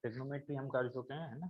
Trigonometry हम कर चुके हैं, है ना।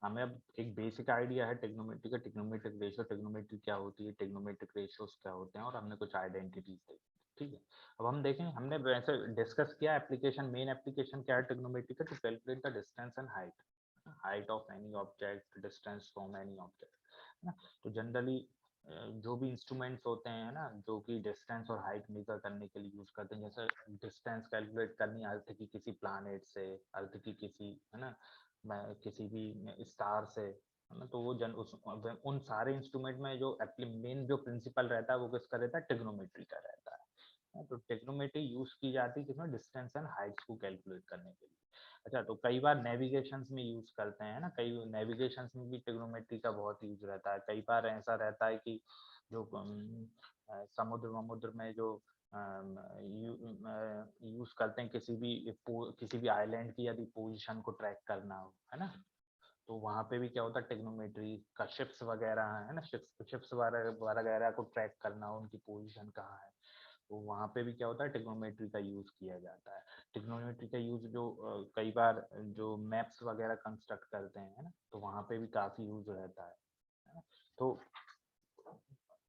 हमें अब एक बेसिक आइडिया है ट्रिग्नोमेट्री का, ट्रिग्नोमेट्रिक रेशियो, ट्रिग्नोमेट्री क्या होती है, ट्रिग्नोमेट्रिक रेशियोज क्या होते हैं, और हमने कुछ आइडेंटिटीज देखी, ठीक है। अब हम देखेंगे, हमने वैसे डिस्कस किया एप्लीकेशन, मेन एप्लीकेशन क्या है ट्रिग्नोमेट्री का, to calculate the distance and height, height of any object, distance from any object, है ना। तो जनरली जो भी इंस्ट्रूमेंट्स होते हैं ना, जो कि डिस्टेंस और हाइट मेजर करने के लिए यूज करते हैं, जैसे डिस्टेंस कैलकुलेट करनी अर्थ की किसी प्लानेट से, अर्थ की किसी, है ना, किसी भी स्टार से, है ना, तो वो उन सारे इंस्ट्रूमेंट में जो मेन जो प्रिंसिपल रहता है वो किसका रहता है, ट्रिग्नोमेट्री का रहता है। तो ट्रिग्नोमेट्री यूज की जाती है किसमें, डिस्टेंस एंड हाइट्स को कैलकुलेट करने के लिए। अच्छा, तो कई बार नेविगेशन में यूज करते हैं ना, कई नेविगेशन में भी ट्रिग्नोमेट्री का बहुत यूज रहता है। कई बार ऐसा रहता है कि जो समुद्र वमुद्र में जो यूज करते हैं किसी भी आइलैंड की यदि पोजीशन को ट्रैक करना हो, है ना, तो वहां पे भी क्या होता है, ट्रिग्नोमेट्री का शिप्स वगैरह है ना, शिप्स वगैरह को ट्रैक करना हो, उनकी पोजीशन कहाँ है, तो वहाँ पे भी क्या होता है, ट्रिग्नोमेट्री का यूज किया जाता है। ट्रिग्नोमेट्री का यूज जो कई बार जो मैप्स वगैरह कंस्ट्रक्ट करते हैं, है ना, तो वहाँ पे भी काफी यूज रहता है ना। तो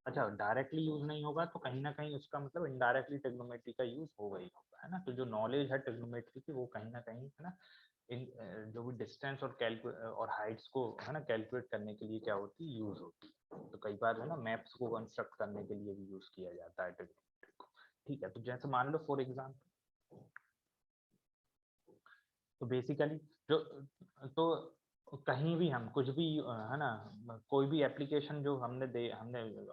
अच्छा, डायरेक्टली यूज नहीं होगा तो कहीं ना कहीं उसका मतलब इनडायरेक्टली ट्रिग्नोमेट्री का यूज होगा ही होगा, है ना। तो जो नॉलेज है ट्रिग्नोमेट्री की वो कहीं ना कहीं, है ना, इन जो भी डिस्टेंस और हाइट्स को, है ना, कैलकुलेट करने के लिए क्या होती है, यूज होती है। तो कई बार, है ना, मैप्स को कंस्ट्रक्ट करने के लिए भी यूज किया जाता है ट्रिग्नोमेट्री को, ठीक है। तो जैसे मान लो फॉर एग्जाम्पल, तो बेसिकली जो, तो कहीं भी हम कुछ भी, है ना, कोई भी एप्लीकेशन जो हमने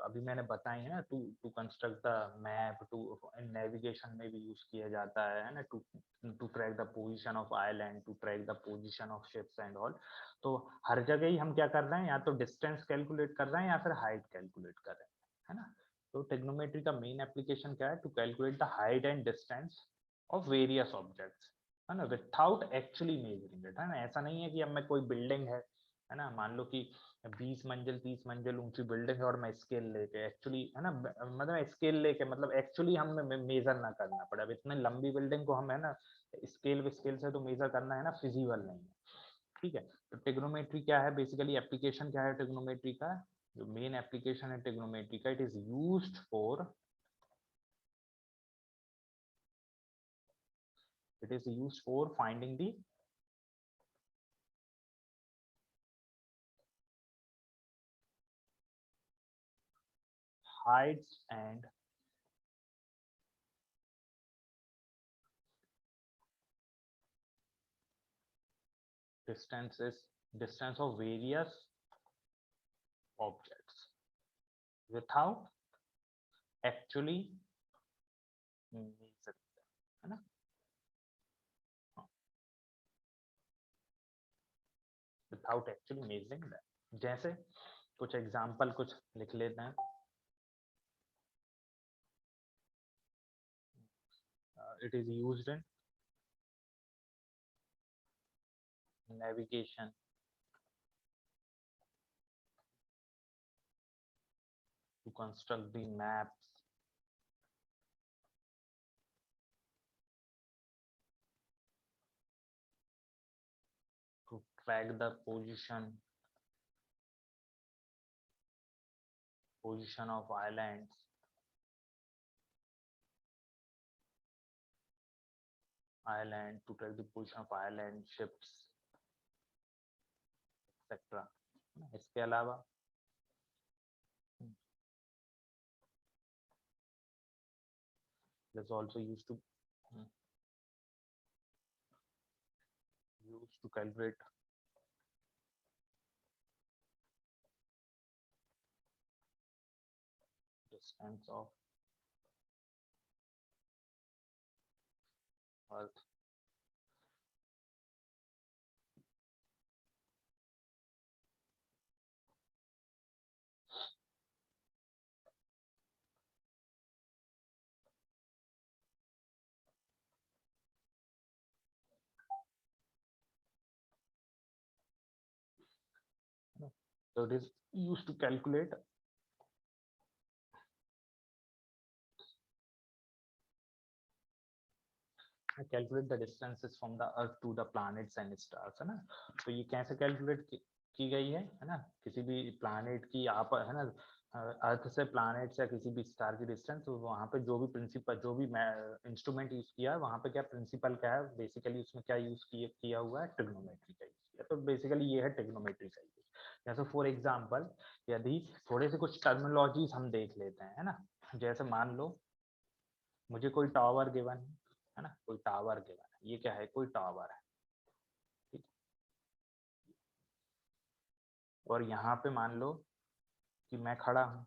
अभी मैंने बताई है ना, to to construct the map, to navigation में भी यूज किया जाता है ना, to track the position of island, to track the position of ships and all. तो हर जगह ही हम क्या कर रहे हैं, या तो डिस्टेंस कैलकुलेट कर रहे हैं या फिर हाइट कैलकुलेट कर रहे हैं, है ना। तो ट्रिग्नोमेट्री का मेन एप्लीकेशन क्या है, to calculate the height and distance of various objects, है ना, विथआउट एक्चुअली मेजरिंग इट, है ना। ऐसा नहीं है कि अब मैं कोई बिल्डिंग है ना, मान लो कि 20 मंजिल 30 मंजिल ऊंची बिल्डिंग है और मैं स्केल लेके एक्चुअली, है ना, मतलब स्केल लेके मतलब एक्चुअली हमें मेजर ना करना पड़े। अब इतने लंबी बिल्डिंग को हम, है ना, स्केल से तो मेजर करना, है ना, फिजिबल नहीं है, ठीक है। तो ट्रिग्नोमेट्री क्या है, बेसिकली एप्लीकेशन क्या है ट्रिग्नोमेट्री का, जो मेन एप्लीकेशन है ट्रिग्नोमेट्री का, it is used for, it is used for finding the heights and distance of various objects without actually measuring them, है ना, without actually measuring them। जैसे कुछ एग्जांपल कुछ लिख लेते हैं। It is used in navigation, to construct the maps, to track the position of islands, to track the position of island ships, etc। इसके अलावा is also used to calculate distance of Earth so it is used to calculate calculate the distances from the earth to the planets and stars, है ना। तो ये कैसे calculate की गई है ना, किसी भी प्लैनेट की आप, है ना, अर्थ से प्लैनेट या किसी भी स्टार की डिस्टेंस, तो वहाँ पे जो भी प्रिंसिपल, जो भी इंस्ट्रूमेंट यूज किया है वहाँ पे क्या प्रिंसिपल क्या है, बेसिकली उसमें क्या यूज किया हुआ है, ट्रिग्नोमेट्री का यूज किया। तो बेसिकली ये है ट्रिग्नोमेट्री का यूज। जैसे फॉर एग्जाम्पल, यदि थोड़े से कुछ टर्मिनोलॉजीज हम देख लेते हैं, है ना। जैसे मान लो मुझे कोई टावर गिवन है ना, कोई टावर गिवन है, ये क्या है, कोई टावर है, ठीक। और यहाँ पे मान लो कि मैं खड़ा हूँ,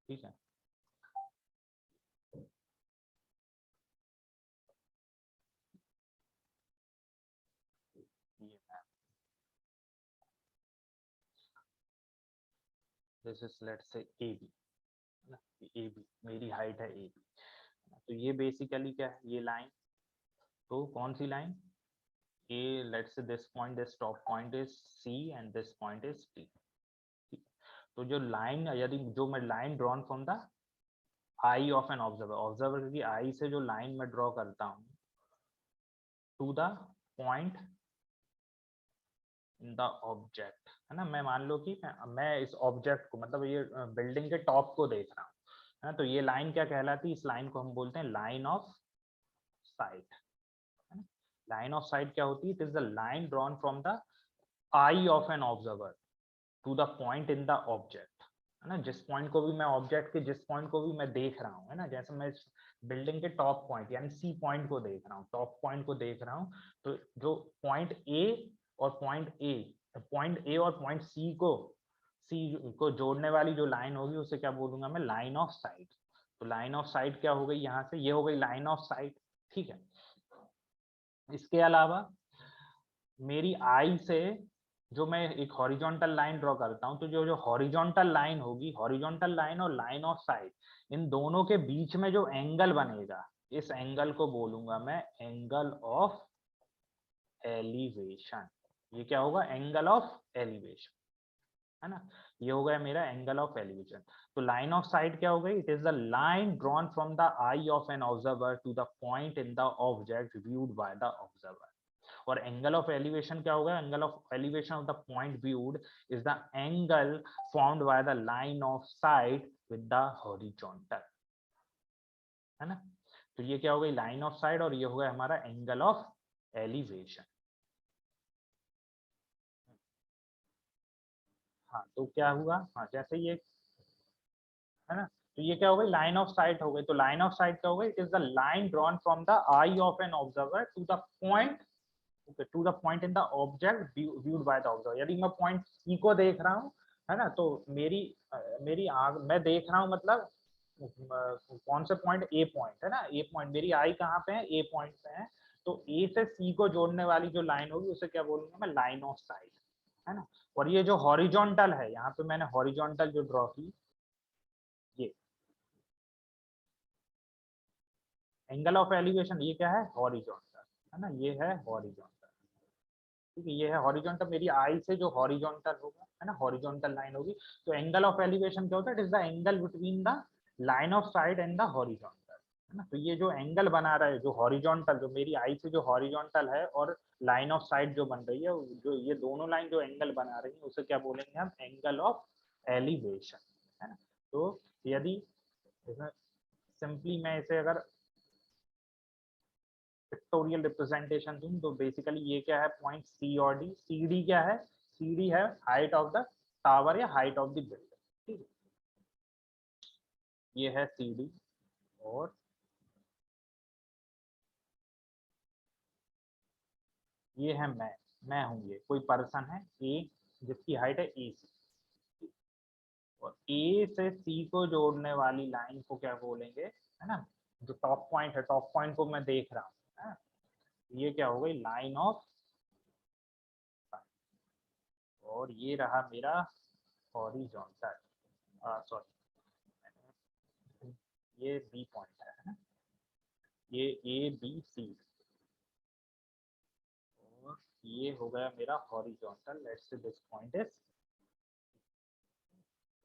ठीक है। ये मैं, this is let's say A B, है ना, ए बी मेरी हाइट है, ए बी। तो ये बेसिकली क्या है, ये लाइन, तो कौन सी line, A, let's say this point, this top point is C and this point is T. तो जो लाइन, यदि जो मैं line drawn from the eye of an observer, observer की आई से जो लाइन में ड्रॉ करता हूँ to the point in the object, है ना। मैं मान लो कि मैं इस ऑब्जेक्ट को, मतलब ये बिल्डिंग के टॉप को देख रहा हूँ, है ना। तो ये लाइन क्या कहलाती है, इस लाइन को हम बोलते हैं लाइन ऑफ साइट, है ना। लाइन ऑफ साइट क्या होती है, it is the line drawn from the eye of an observer to the point in the object, है ना। जिस पॉइंट को भी मैं, ऑब्जेक्ट के जिस पॉइंट को भी मैं देख रहा हूँ, है ना, जैसे मैं इस बिल्डिंग के टॉप पॉइंट यानी सी पॉइंट को देख रहा हूँ, टॉप पॉइंट को देख रहा हूँ, तो जो पॉइंट ए और पॉइंट ए और पॉइंट सी को जोड़ने वाली जो लाइन होगी उसे क्या बोलूंगा मैं, लाइन ऑफ साइट। तो लाइन ऑफ साइट क्या हो गई, यहाँ से ये हो गई लाइन ऑफ साइट, ठीक है। इसके अलावा मेरी आई से जो मैं एक हॉरिजॉन्टल लाइन ड्रॉ करता हूं, तो जो जो हॉरिजॉन्टल लाइन होगी, हॉरिजॉन्टल लाइन और लाइन ऑफ साइट, इन दोनों के बीच में जो एंगल बनेगा, इस एंगल को बोलूंगा मैं एंगल ऑफ एलिवेशन। ये क्या होगा, एंगल ऑफ एलिवेशन, है ना। ये हो गया मेरा एंगल ऑफ एलिवेशन। तो लाइन ऑफ साइट क्या हो गई, it is the line drawn from the eye of an observer to the point in the object viewed by the observer. और एंगल ऑफ एलिवेशन क्या होगा, angle of elevation of the point viewed is the angle formed by the line of sight with the horizontal, है ना। तो ये क्या हो गई, लाइन ऑफ साइट, और ये हो गया हमारा एंगल ऑफ एलिवेशन। हाँ, तो क्या हुआ, हाँ जैसे ये, है ना। तो ये क्या हो गई, लाइन ऑफ साइट हो गई। तो लाइन ऑफ साइट क्या हो गई, it is the line drawn from the eye of an observer to the point, okay, to the point in the object viewed by the observer। यदि मैं point सी को देख रहा हूँ, है ना, तो मेरी आँख, मैं देख रहा हूँ मतलब कौन से पॉइंट, ए पॉइंट, है ना, ए पॉइंट, मेरी आई कहाँ पे है, ए पॉइंट पे है। तो ए से सी को जोड़ने वाली जो लाइन होगी उसे क्या बोलूंगा मैं, लाइन ऑफ साइट, है ना। और ये जो हॉरिजॉन्टल है, यहाँ पे मैंने हॉरिजॉन्टल जो ड्रॉ की, ये एंगल ऑफ एलिवेशन, ये क्या है, हॉरिजॉन्टल, है ना, ये है हॉरिजॉन्टल, ठीक है। ये है हॉरिजॉन्टल, मेरी आई से जो हॉरिजॉन्टल होगा, है ना, हॉरिजॉन्टल लाइन होगी। तो एंगल ऑफ एलिवेशन क्या होता है, it is the angle between the line of side and the horizontal, है ना। तो ये जो एंगल बना रहा है, जो हॉरिजॉन्टल, जो मेरी आई से जो हॉरिजॉन्टल है और लाइन ऑफ साइड जो बन रही है, जो ये दोनों लाइन जो एंगल बना रही है उसे क्या बोलेंगे हम, एंगल ऑफ एलिवेशन, है ना। तो यदि सिंपली मैं इसे अगर पिक्टोरियल रिप्रेजेंटेशन दूं, तो बेसिकली ये क्या है, पॉइंट सी और डी, सी डी क्या है, सी डी है हाइट ऑफ द टावर या हाइट ऑफ द बिल्डिंग, ठीक है। ये है सी डी, और ये है मैं हूं, ये कोई पर्सन है ए, जिसकी हाइट है ए सी, और ए से सी को जोड़ने वाली लाइन को क्या बोलेंगे, है ना, जो टॉप पॉइंट है, टॉप पॉइंट को मैं देख रहा हूँ, है ना? ये क्या हो गई, लाइन ऑफ, और ये रहा मेरा हॉरिजॉन्टल, सॉरी, ये बी पॉइंट है ना, ये ए बी सी, और ये हो गया मेरा horizontal, let's say this point is,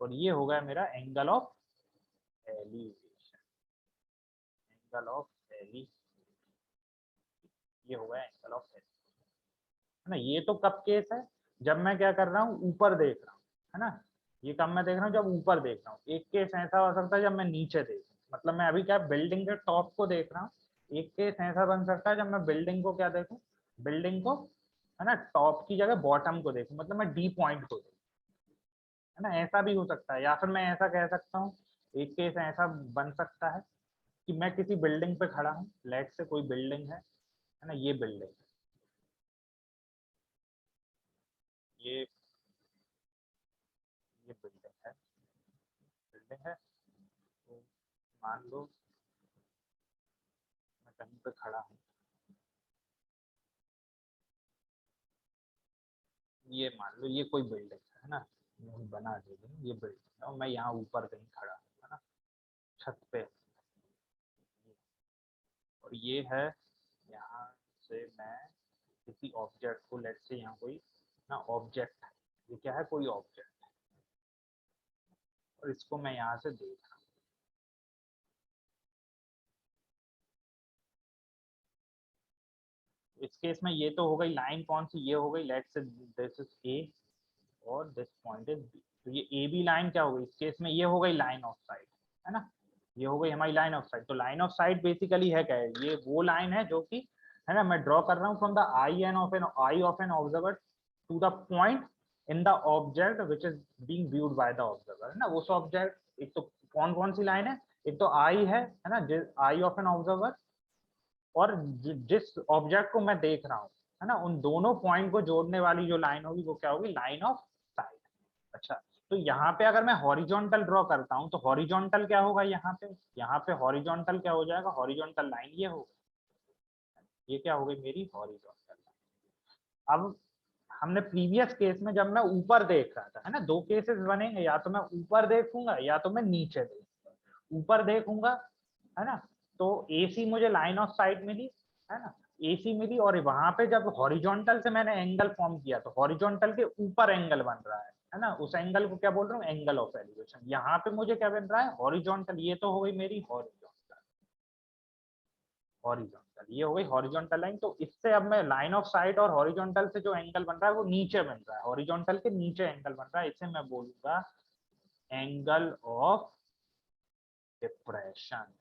और ये हो गया मेरा angle of elevation, angle of ele, ये होगा एंगल ऑफ एली, है ना। ये तो कब केस है, जब मैं क्या कर रहा हूँ, ऊपर देख रहा हूँ, है ना। ये कब मैं देख रहा हूँ, जब ऊपर देख रहा हूँ। एक केस ऐसा हो सकता है जब मैं नीचे देख रहा हूँ, मतलब मैं अभी क्या बिल्डिंग के टॉप को देख रहा हूँ। एक केस ऐसा बन सकता है जब मैं बिल्डिंग को क्या देखूँ, बिल्डिंग को, है ना, टॉप की जगह बॉटम को देखूँ, मतलब मैं डी पॉइंट को देखूँ, है ना। ऐसा भी हो सकता है, या फिर मैं ऐसा कह सकता हूँ, एक केस ऐसा बन सकता है कि मैं किसी बिल्डिंग पे खड़ा हूँ, लेट से कोई बिल्डिंग है ना, ये बिल्डिंग, ये ये बिल्डिंग है, तो मान लो मैं कहीं पे खड़ा हूँ, ये मान लो ये कोई बिल्डिंग है ना, बना देंगे ये बिल्डिंग है, और मैं यहाँ ऊपर कहीं खड़ा हूँ, है ना, छत पे, और ये है, यहाँ से मैं किसी ऑब्जेक्ट को, लेट से यहाँ कोई ना ऑब्जेक्ट है, ये क्या है, कोई ऑब्जेक्ट, और इसको मैं यहाँ से देख रहा हूँ। इस केस में ये तो हो गई लाइन, कौन सी, ये हो गई, लेट से दिस इज ए और दिस पॉइंट इज बी, तो ये ए बी लाइन क्या हो गई इस केस में, ये हो गई लाइन ऑफ साइट, है ना। ये हो गई हमारी लाइन ऑफ साइट। तो लाइन ऑफ साइट बेसिकली है क्या है, ये वो लाइन है जो कि, है ना, मैं ड्रॉ कर रहा हूँ from the eye of an observer to the point in the object which is being viewed by the observer, है ना। उस ऑब्जेक्ट, एक तो कौन कौन सी लाइन है, एक तो आई है ना, आई ऑफ एन ऑब्जर्वर, और जिस ऑब्जेक्ट को मैं देख रहा हूँ, है ना, उन दोनों पॉइंट को जोड़ने वाली जो लाइन होगी वो क्या होगी, लाइन ऑफ साइट। अच्छा, तो यहाँ पे अगर मैं हॉरिजॉन्टल ड्रॉ करता हूँ तो हॉरिजॉन्टल क्या होगा, यहाँ पे हॉरिजॉन्टल क्या हो जाएगा, हॉरिजॉन्टल लाइन ये होगा, ये क्या हो गई मेरी हॉरिजॉन्टल लाइन। अब हमने प्रीवियस केस में जब मैं ऊपर देख रहा था, है ना, दो केसेस बनेंगे, या तो मैं ऊपर देखूंगा या तो मैं नीचे देखूंगा। ऊपर देखूंगा, है ना, तो AC मुझे लाइन ऑफ साइट मिली, है ना, AC मिली, और वहां पे जब हॉरिजॉन्टल से मैंने एंगल फॉर्म किया तो हॉरिजॉन्टल के ऊपर एंगल बन रहा है ना, उस एंगल को क्या बोल रहा हूँ, एंगल ऑफ एलिवेशन। यहाँ पे मुझे क्या बन रहा है, हॉरिजॉन्टल, ये तो हो गई मेरी हॉरिजॉन्टल, हॉरिजॉन्टल ये हो गई हॉरिजॉन्टल लाइन। तो इससे अब मैं लाइन ऑफ साइट और हॉरिजॉन्टल से जो एंगल बन रहा है वो नीचे बन रहा है, हॉरिजॉन्टल के नीचे एंगल बन रहा है, इसे मैं बोलूंगा एंगल ऑफ डिप्रेशन।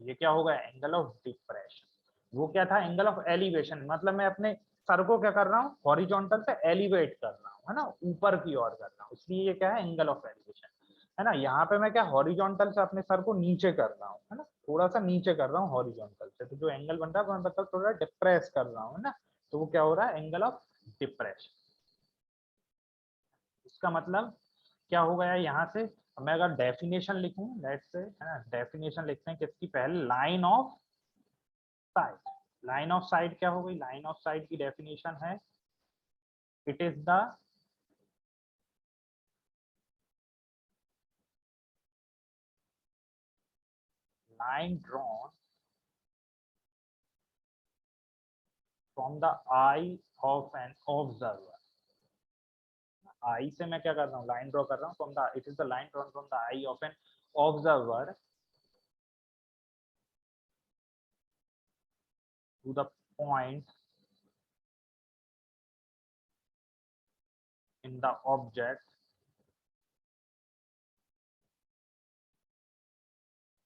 ये क्या होगा, एंगल ऑफ डिप्रेशन। वो क्या था, एंगल ऑफ एलिवेशन, मतलब मैं अपने सर को क्या कर रहा हूँ, हॉरिजॉन्टल से एलिवेट कर रहा हूँ, है ना, ऊपर की ओर कर रहा हूँ, इसलिए ये क्या है, एंगल ऑफ एलिवेशन, है ना। यहाँ पे मैं क्या हॉरिजॉन्टल से अपने सर को नीचे कर रहा हूँ, है ना, थोड़ा सा नीचे कर रहा हूँ हॉरिजॉन्टल से, तो जो एंगल बन रहा है वो मैं मतलब थोड़ा डिप्रेस कर रहा हूँ, है ना, तो वो क्या हो रहा है, एंगल ऑफ डिप्रेशन। इसका मतलब क्या हो गया यहाँ से, मैं अगर डेफिनेशन लिखूं, लेट से, है ना, डेफिनेशन लिखते हैं किसकी, पहले line of sight. Line of sight क्या हो गई, लाइन ऑफ साइट की डेफिनेशन है, it is the line drawn from the eye of an observer. Eye से मैं क्या कर रहा हूँ, लाइन ड्रॉ कर रहा हूँ from the, it is the line drawn from the eye of an observer to the point in the object,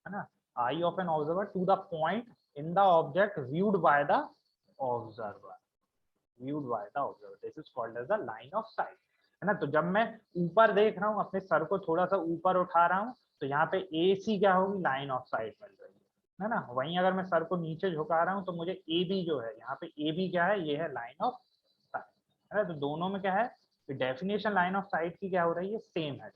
है ना, eye of an observer to the point in the object viewed by the observer, viewed by the observer, this is called as the line of sight, है ना। तो जब मैं ऊपर देख रहा हूँ, अपने सर को थोड़ा सा ऊपर उठा रहा हूँ, तो यहाँ पे AC क्या होगी, लाइन ऑफ साइट मिल रही है ना। वहीं अगर मैं सर को नीचे झुका रहा हूँ तो मुझे AB जो है, यहाँ पे AB क्या है, ये है लाइन ऑफ साइट, है ना। तो दोनों में क्या है, डेफिनेशन लाइन ऑफ साइट की क्या हो रही है, सेम है,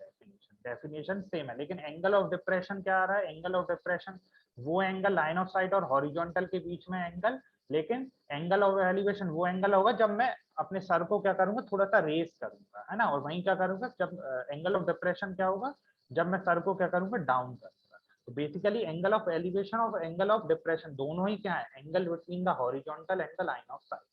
डेफिनेशन सेम है, लेकिन एंगल ऑफ डिप्रेशन क्या आ रहा है, एंगल ऑफ डिप्रेशन वो एंगल लाइन ऑफ साइट और हॉरिजॉन्टल के बीच में एंगल, लेकिन एंगल ऑफ एलिवेशन वो एंगल होगा जब मैं अपने सर को क्या करूंगा, थोड़ा सा रेस करूंगा, है ना, और वहीं क्या करूंगा, जब एंगल ऑफ डिप्रेशन क्या होगा, जब मैं सर को क्या करूंगा, डाउन करूंगा। तो बेसिकली एंगल ऑफ एलिवेशन और एंगल ऑफ डिप्रेशन दोनों ही क्या है, angle between the horizontal and the line of site,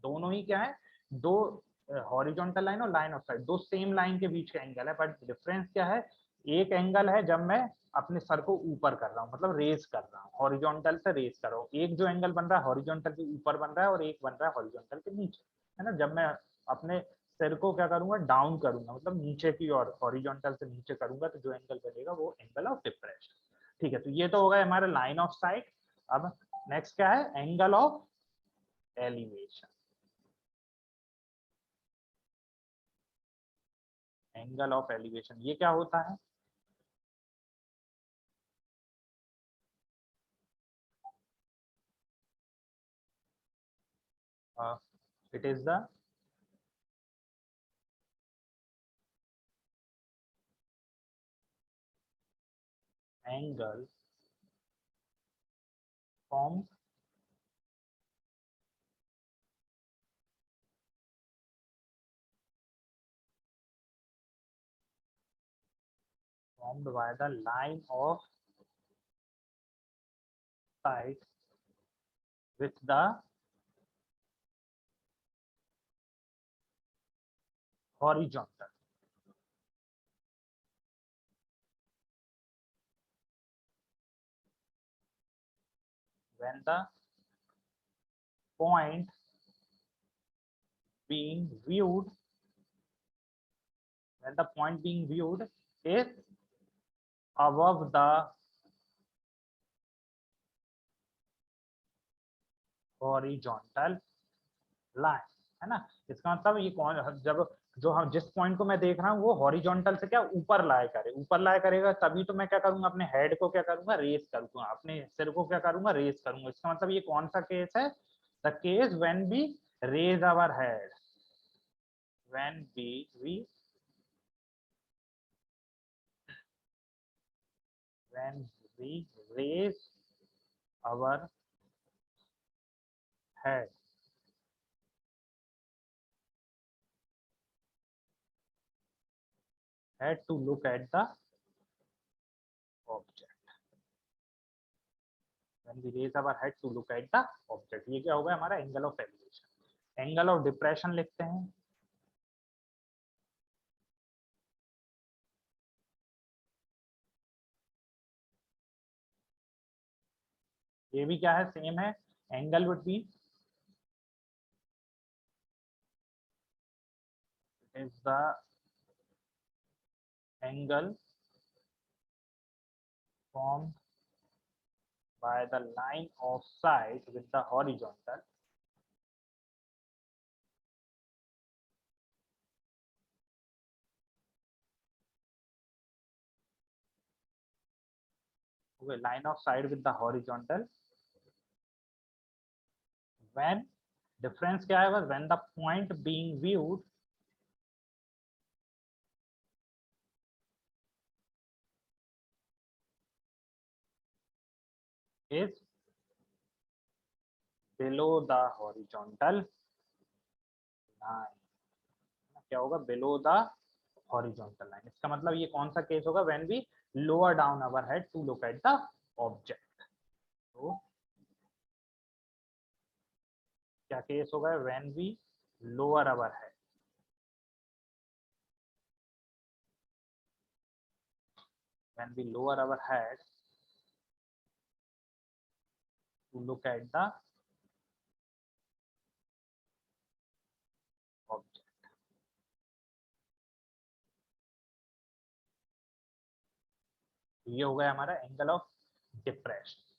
दोनों ही क्या है, दो हॉरिजॉन्टल लाइन और लाइन ऑफ साइट, दो सेम लाइन के बीच का एंगल है, बट डिफरेंस क्या है, एक एंगल है जब मैं अपने सर को ऊपर कर रहा हूँ, मतलब रेज कर रहा हूँ, हॉरिजॉन्टल से रेज कर रहा हूँ। एक जो एंगल बन रहा है हॉरिजॉन्टल के ऊपर बन रहा है और एक बन रहा है हॉरिजॉन्टल के नीचे, है ना। जब मैं अपने सिर को क्या करूंगा, डाउन करूंगा, मतलब नीचे की ओर, हॉरिजॉन्टल से नीचे करूंगा, तो जो एंगल बनेगा वो एंगल ऑफ डिप्रेशन। ठीक है, तो ये तो होगा हमारा लाइन ऑफ साइट। अब नेक्स्ट क्या है, angle of elevation. Angle of elevation ये क्या होता है? It is the angle formed by the line of sight with the horizontal. When the point being viewed, when the point being viewed is above the horizontal line, है ना। इसका मतलब ये कौन, जब जो हम जिस पॉइंट को मैं देख रहा हूँ वो हॉरिजॉन्टल से क्या ऊपर लाया करे, ऊपर लाया करेगा, तभी तो मैं क्या करूंगा, अपने हेड को क्या करूंगा, रेस करूंगा, अपने सिर को क्या करूंगा, रेस करूंगा। इसका मतलब ये कौन सा केस है, the case when we raise our head, when we when we raise our head to look at the object, when we raise our head to look at the object, ये क्या होगा हमारा angle of elevation. Angle of depression लिखते हैं, ये भी क्या है, सेम है, angle between is the angle formed by the line of sight with the horizontal okay, line of sight with the horizontal when difference क्या आएगा, when the point being viewed is below the horizontal line, क्या होगा, below the horizontal line। इसका मतलब ये कौन सा case होगा, when we lower down our head to look at the object। तो क्या केस होगा, when we lower our head, when we lower our head to look at the object। ये हो गया हमारा एंगल ऑफ डिप्रेशन।